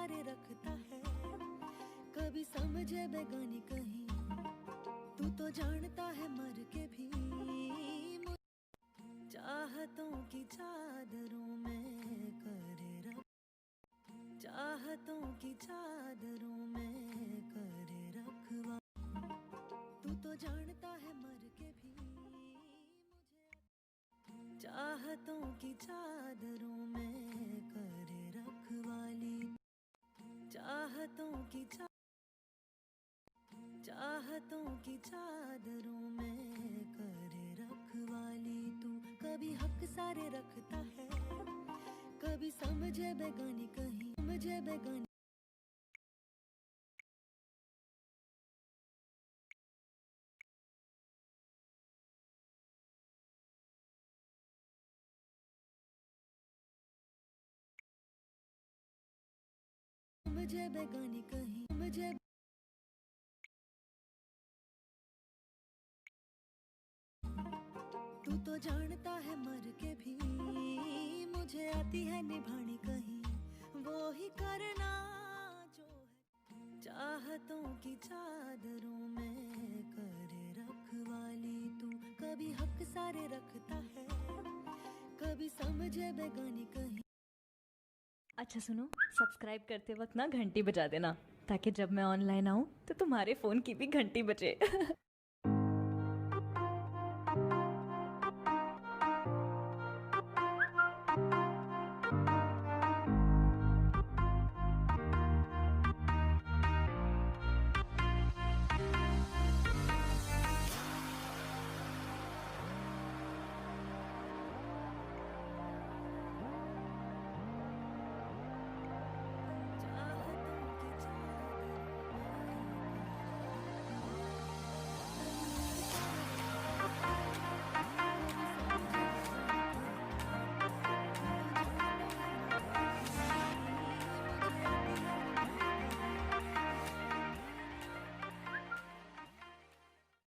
सारे रखता है, कभी समझे बेगानी कहीं, तू तो जानता है मर के भी चाहतों की चादरों में करे रख, चाहतों की चादरों में करे रखवा, तू तो जानता है मर के भी मुझे चाहतों की चादरों में करे रखवाली, चाहतों की चाहतों की चादरों में करे रखवाली, तू कभी हक सारे रखता है, कभी समझे बेगानी कहीं, समझे बेगानी मुझे बेगानी कहीं, मुझे तू तो जानता है मर के भी मुझे आती है निभानी कहीं, वो ही करना जो है चाहतों की चादरों में करे रखवाली, तू कभी हक सारे रखता है, कभी समझे बेगानी कहीं। अच्छा सुनो, सब्सक्राइब करते वक्त ना घंटी बजा देना, ताकि जब मैं ऑनलाइन आऊँ तो तुम्हारे फ़ोन की भी घंटी बजे।